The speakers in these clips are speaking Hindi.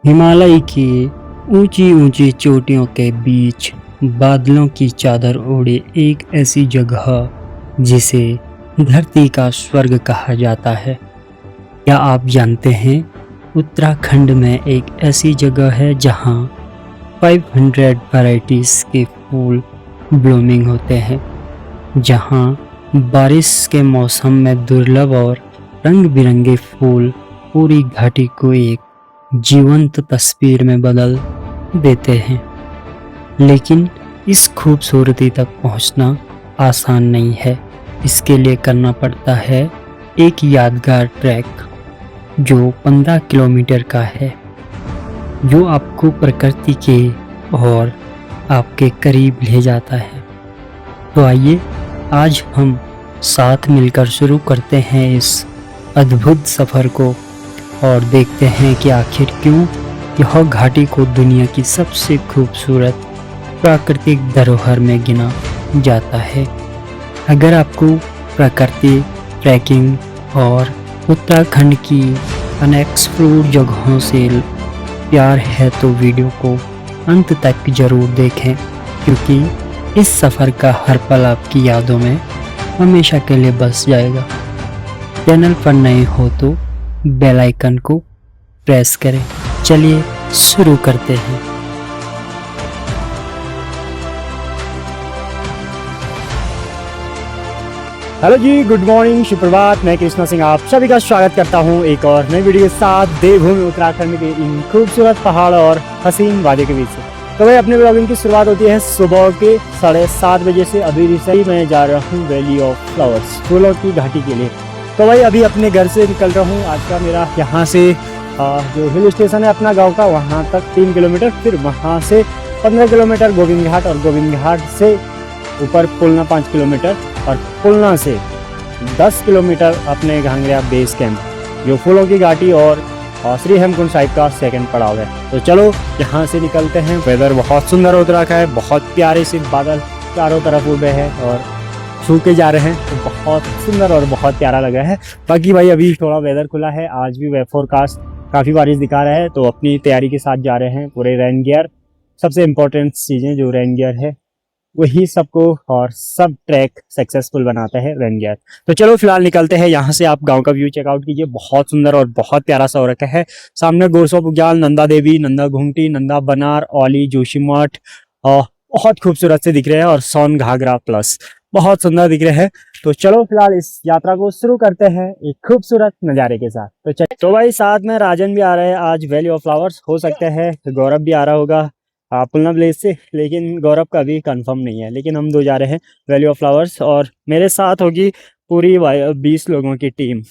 हिमालय की ऊंची ऊंची चोटियों के बीच बादलों की चादर ओढ़े एक ऐसी जगह जिसे धरती का स्वर्ग कहा जाता है। क्या आप जानते हैं, उत्तराखंड में एक ऐसी जगह है जहां 500 वैरायटीज के फूल ब्लूमिंग होते हैं, जहां बारिश के मौसम में दुर्लभ और रंग बिरंगे फूल पूरी घाटी को एक जीवंत तस्वीर में बदल देते हैं। लेकिन इस खूबसूरती तक पहुंचना आसान नहीं है। इसके लिए करना पड़ता है एक यादगार ट्रैक जो 15 किलोमीटर का है, जो आपको प्रकृति के और आपके करीब ले जाता है। तो आइए आज हम साथ मिलकर शुरू करते हैं इस अद्भुत सफ़र को और देखते हैं कि आखिर क्यों यह घाटी को दुनिया की सबसे खूबसूरत प्राकृतिक धरोहर में गिना जाता है। अगर आपको प्रकृति, ट्रैकिंग और उत्तराखंड की अनएक्सप्लोर्ड जगहों से प्यार है तो वीडियो को अंत तक जरूर देखें, क्योंकि इस सफ़र का हर पल आपकी यादों में हमेशा के लिए बस जाएगा। चैनल पर नए हो तो बेल आइकन को प्रेस करें। चलिए शुरू करते हैं। हेलो जी, गुड मॉर्निंग, सुप्रभात। मैं कृष्णा सिंह आप सभी का स्वागत करता हूं एक और नई वीडियो के साथ देवभूमि उत्तराखंड के इन खूबसूरत पहाड़ और हसीन वादियों के बीच से। तो भाई अपने ब्लॉगिंग की शुरुआत होती है सुबह के 7:30 बजे से। अभी रिसेंटली मैं जा रहा हूँ वैली ऑफ फ्लावर्स, फूलों की घाटी के लिए। तो भाई अभी अपने घर से निकल रहा हूँ। आज का मेरा यहाँ से जो हिल स्टेशन है अपना गांव का, वहाँ तक 3 किलोमीटर, फिर वहाँ से 15 किलोमीटर गोविंद घाट, और गोविंद घाट से ऊपर पुलना 5 किलोमीटर, और पुलना से 10 किलोमीटर अपने घांगरिया बेस कैंप, जो फूलों की घाटी और श्री हेमकुंड साहिब का सेकंड पड़ाव है। तो चलो यहाँ से निकलते हैं। वेदर बहुत सुंदर हो रखा है, बहुत प्यारे से बादल चारों तरफ उड़े हैं और छू के जा रहे हैं, तो बहुत सुंदर और बहुत प्यारा लग रहा है। बाकी भाई अभी थोड़ा वेदर खुला है, आज भी वेदर फोरकास्ट काफ़ी बारिश दिखा रहा है, तो अपनी तैयारी के साथ जा रहे हैं। पूरे रेन गियर, सबसे इम्पोर्टेंट चीज़ें जो रेन गियर है वही सबको और सब ट्रैक सक्सेसफुल बनाता है, रेन गियर। तो चलो फिलहाल निकलते हैं यहाँ से। आप गांव का व्यू चेकआउट कीजिए, बहुत सुंदर और बहुत प्यारा सा हो रखा है। सामने गोरसों उग्याल, नंदा देवी, नंदा घुंगटी, नंदा बनार, औली, जोशीमठ बहुत खूबसूरत से दिख रहे हैं, और सोन घाघरा प्लस बहुत सुंदर दिख रहे हैं। तो चलो फिलहाल इस यात्रा को शुरू करते हैं एक खूबसूरत नज़ारे के साथ। तो भाई साथ में राजन भी आ रहे हैं आज वैली ऑफ फ्लावर्स। हो सकता है गौरव भी आ रहा होगा पुलना विलेज से, लेकिन गौरव का भी कंफर्म नहीं है। लेकिन हम दो जा रहे हैं वैली ऑफ फ्लावर्स, और मेरे साथ होगी पूरी 20 लोगों की टीम।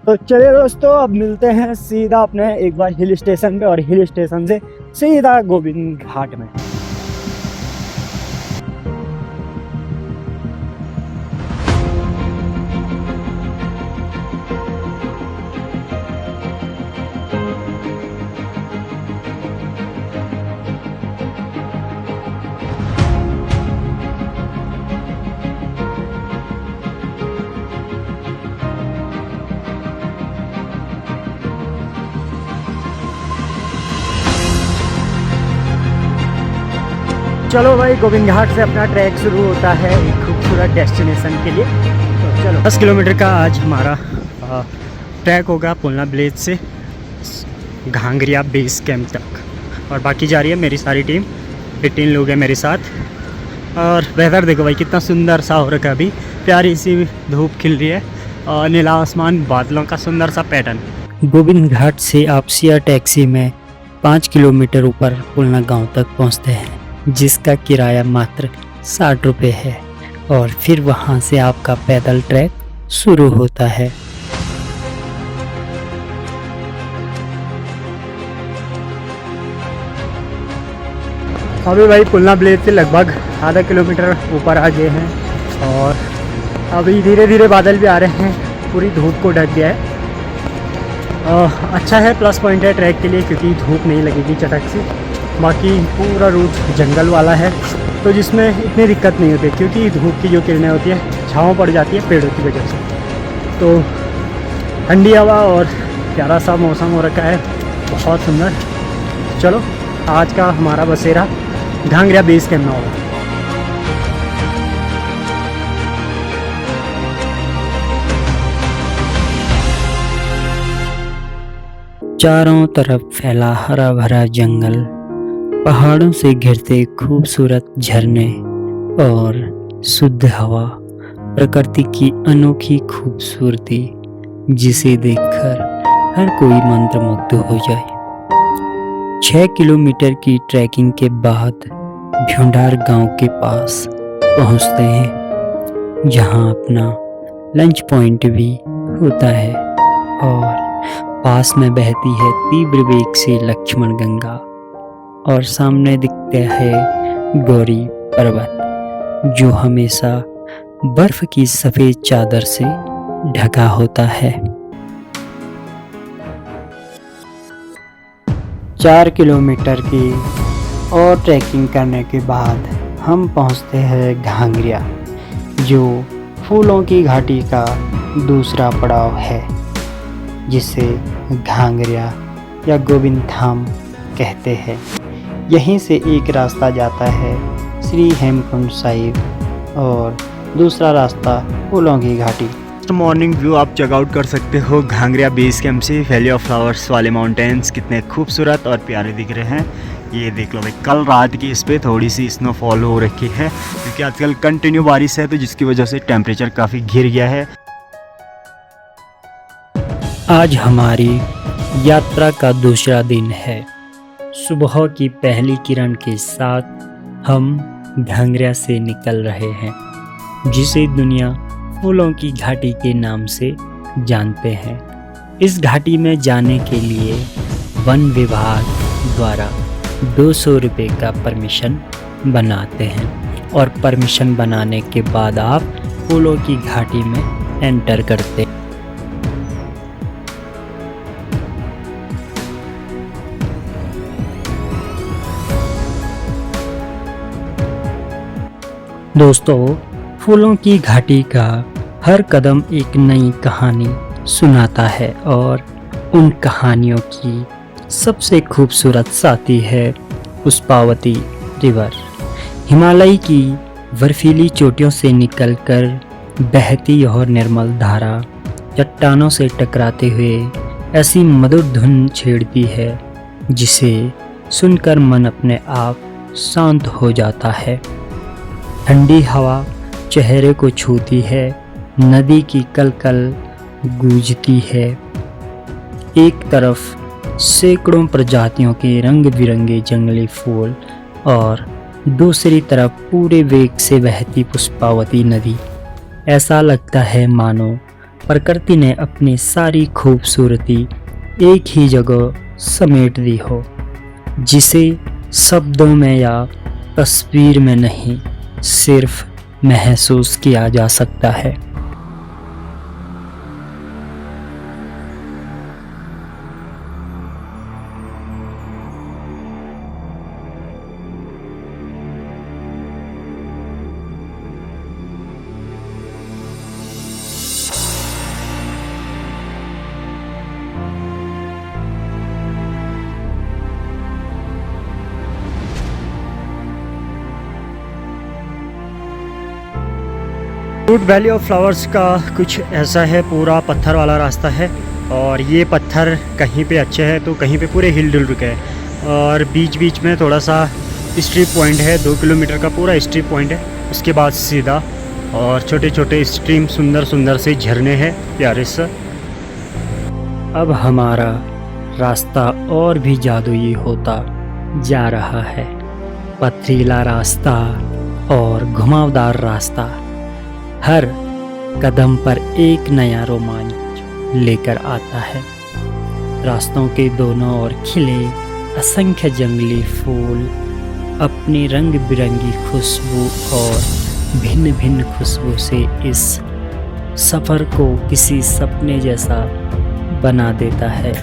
तो चलिए दोस्तों, अब मिलते हैं सीधा अपने एक बार हिल स्टेशन पे, और हिल स्टेशन से सीधा गोविंद घाट में। चलो भाई, गोविंद घाट से अपना ट्रैक शुरू होता है एक खूबसूरत डेस्टिनेशन के लिए। तो चलो 10 किलोमीटर का आज हमारा ट्रैक होगा पुलना विलेज से घांगरिया बेस कैंप तक, और बाकी जा रही है मेरी सारी टीम। 18 लोग हैं मेरे साथ। और वेदर देखो भाई कितना सुंदर सा हो रखा है। अभी प्यारी सी धूप खिल रही है, और नीला आसमान, बादलों का सुंदर सा पैटर्न। गोविंद घाट से आप शेयर टैक्सी में 5 किलोमीटर ऊपर पुलना गांव तक पहुंचते हैं, जिसका किराया मात्र 60 रुपये है, और फिर वहां से आपका पैदल ट्रैक शुरू होता है। अभी भाई पुलना विलेज से लगभग आधा किलोमीटर ऊपर आ गए हैं, और अभी धीरे धीरे बादल भी आ रहे हैं, पूरी धूप को ढक गया है। अच्छा है, प्लस पॉइंट है ट्रैक के लिए, क्योंकि धूप नहीं लगेगी चटक से। बाकी पूरा रूट जंगल वाला है, तो जिसमें इतनी दिक्कत नहीं होती क्योंकि धूप की जो किरणें होती है छाँव पड़ जाती है पेड़ों की वजह से। तो ठंडी हवा और प्यारा सा मौसम हो रखा है, बहुत सुंदर। चलो आज का हमारा बसेरा घांगरिया बेस कैंप में होगा। चारों तरफ फैला हरा भरा जंगल, पहाड़ों से घिरते खूबसूरत झरने और शुद्ध हवा, प्रकृति की अनोखी खूबसूरती जिसे देखकर हर कोई मंत्रमुग्ध हो जाए। 6 किलोमीटर की ट्रैकिंग के बाद भ्यूंडार गांव के पास पहुंचते हैं, जहां अपना लंच पॉइंट भी होता है और पास में बहती है तीव्र वेग से लक्ष्मण गंगा और सामने दिखता है गौरी पर्वत जो हमेशा बर्फ की सफेद चादर से ढका होता है। 4 किलोमीटर की और ट्रैकिंग करने के बाद हम पहुंचते हैं घांगरिया, जो फूलों की घाटी का दूसरा पड़ाव है, जिसे घांगरिया या गोविंद धाम कहते हैं। यहीं से एक रास्ता जाता है श्री हेमकुंड साहिब और दूसरा रास्ता फूलों की घाटी। मॉर्निंग व्यू आप चेकआउट कर सकते हो घांगरिया बेस कैंप से। वैली ऑफ फ्लावर्स वाले माउंटेन्स कितने खूबसूरत और प्यारे दिख रहे हैं। ये देख लो भाई, कल रात की इस पे थोड़ी सी स्नोफॉल हो रखी है क्योंकि आजकल कंटिन्यू बारिश है, तो जिसकी वजह से टेम्परेचर काफ़ी गिर गया है। आज हमारी यात्रा का दूसरा दिन है। सुबह की पहली किरण के साथ हम घांगरिया से निकल रहे हैं, जिसे दुनिया फूलों की घाटी के नाम से जानते हैं। इस घाटी में जाने के लिए वन विभाग द्वारा 200 रुपये का परमिशन बनाते हैं और परमिशन बनाने के बाद आप फूलों की घाटी में एंटर करते हैं। दोस्तों, फूलों की घाटी का हर कदम एक नई कहानी सुनाता है और उन कहानियों की सबसे खूबसूरत साथी है पुष्पावती रिवर। हिमालय की बर्फीली चोटियों से निकलकर बहती और निर्मल धारा चट्टानों से टकराते हुए ऐसी मधुर धुन छेड़ती है जिसे सुनकर मन अपने आप शांत हो जाता है। ठंडी हवा चेहरे को छूती है, नदी की कलकल गूंजती है। एक तरफ सैकड़ों प्रजातियों के रंग बिरंगे जंगली फूल और दूसरी तरफ पूरे वेग से बहती पुष्पावती नदी। ऐसा लगता है मानो प्रकृति ने अपनी सारी खूबसूरती एक ही जगह समेट दी हो, जिसे शब्दों में या तस्वीर में नहीं, सिर्फ महसूस किया जा सकता है। रूट वैली ऑफ फ्लावर्स का कुछ ऐसा है, पूरा पत्थर वाला रास्ता है और ये पत्थर कहीं पे अच्छे हैं तो कहीं पे पूरे हिल डुल रुके हैं और बीच बीच में थोड़ा सा स्ट्रिप पॉइंट है। 2 किलोमीटर का पूरा स्ट्रिप पॉइंट है, उसके बाद सीधा और छोटे छोटे स्ट्रीम, सुंदर सुंदर से झरने हैं प्यारे से। अब हमारा रास्ता और भी जादुई होता जा रहा है। पथरीला रास्ता और घुमावदार रास्ता हर कदम पर एक नया रोमांच लेकर आता है। रास्तों के दोनों ओर खिले असंख्य जंगली फूल अपनी रंग बिरंगी खुशबू और भिन्न भिन्न खुशबू से इस सफ़र को किसी सपने जैसा बना देता है।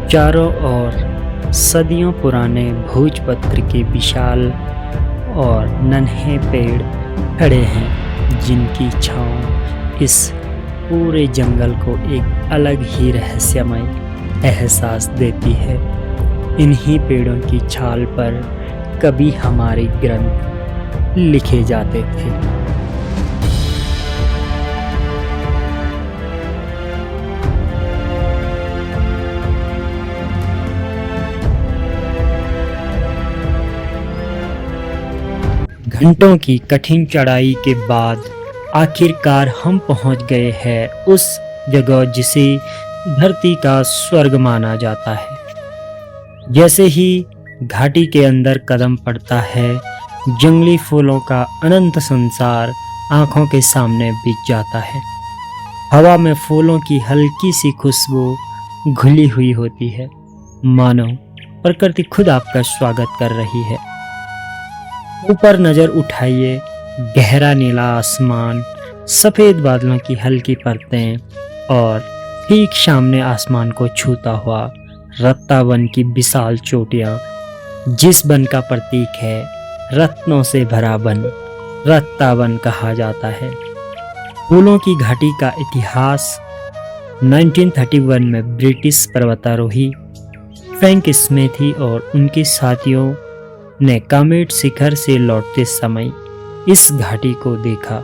चारों ओर सदियों पुराने भोजपत्र के विशाल और नन्हे पेड़ खड़े हैं जिनकी छांव इस पूरे जंगल को एक अलग ही रहस्यमय एहसास देती है। इन्हीं पेड़ों की छाल पर कभी हमारे ग्रंथ लिखे जाते थे। घंटों की कठिन चढ़ाई के बाद आखिरकार हम पहुंच गए हैं उस जगह जिसे धरती का स्वर्ग माना जाता है। जैसे ही घाटी के अंदर कदम पड़ता है, जंगली फूलों का अनंत संसार आंखों के सामने बिक जाता है। हवा में फूलों की हल्की सी खुशबू घुली हुई होती है, मानो प्रकृति खुद आपका स्वागत कर रही है। ऊपर नजर उठाइए, गहरा नीला आसमान, सफेद बादलों की हल्की परतें और ठीक सामने आसमान को छूता हुआ रत्ता वन की विशाल चोटियां, जिस वन का प्रतीक है रत्नों से भरा वन, रत्ता वन कहा जाता है। फूलों की घाटी का इतिहास 1931 में ब्रिटिश पर्वतारोही फ्रैंक स्मिथ और उनके साथियों ने कामेट शिखर से लौटते समय इस घाटी को देखा।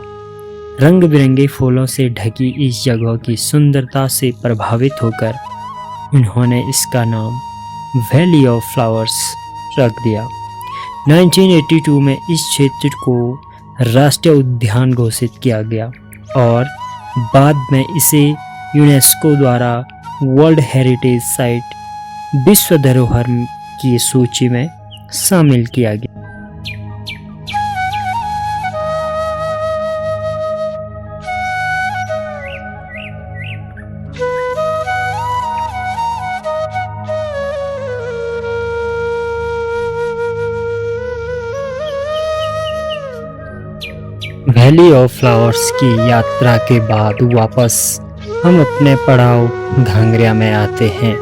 रंग बिरंगे फूलों से ढकी इस जगह की सुंदरता से प्रभावित होकर उन्होंने इसका नाम वैली ऑफ फ्लावर्स रख दिया। 1982 में इस क्षेत्र को राष्ट्रीय उद्यान घोषित किया गया और बाद में इसे यूनेस्को द्वारा वर्ल्ड हेरिटेज साइट विश्व धरोहर की सूची में शामिल किया गया। वैली ऑफ फ्लावर्स की यात्रा के बाद वापस हम अपने पड़ाव घांगरिया में आते हैं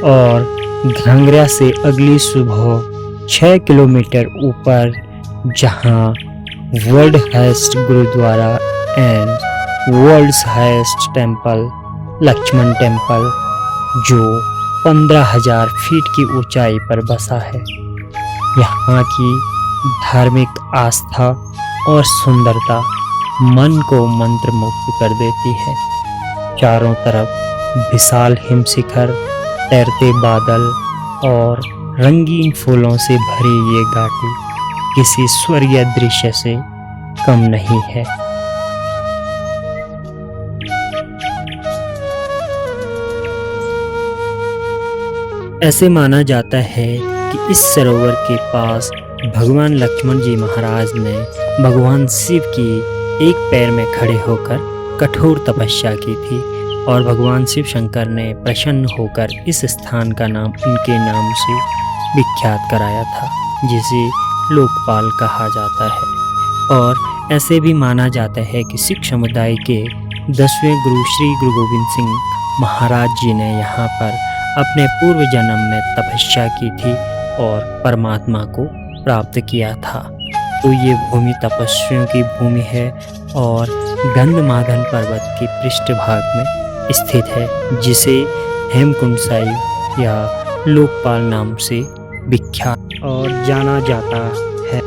और घांगरिया से अगली सुबह 6 किलोमीटर ऊपर, जहां world highest gurudwara and world's highest temple Lakshman temple, जो 15,000 फीट की ऊंचाई पर बसा है, यहाँ की धार्मिक आस्था और सुंदरता मन को मंत्रमुग्ध कर देती है। चारों तरफ विशाल हिमशिखर, तैरते बादल और रंगीन फूलों से भरी ये घाटी किसी स्वर्गीय दृश्य से कम नहीं है। ऐसे माना जाता है कि इस सरोवर के पास भगवान लक्ष्मण जी महाराज ने भगवान शिव की एक पैर में खड़े होकर कठोर तपस्या की थी और भगवान शिव शंकर ने प्रसन्न होकर इस स्थान का नाम उनके नाम से विख्यात कराया था, जिसे लोकपाल कहा जाता है। और ऐसे भी माना जाता है कि सिख समुदाय के 10वें गुरु श्री गुरु गोविंद सिंह महाराज जी ने यहाँ पर अपने पूर्व जन्म में तपस्या की थी और परमात्मा को प्राप्त किया था। तो ये भूमि तपस्वियों की भूमि है और गंधमादन पर्वत के पृष्ठभाग में स्थित है, जिसे हेमकुंड साहिब या लोकपाल नाम से विख्यात और जाना जाता है।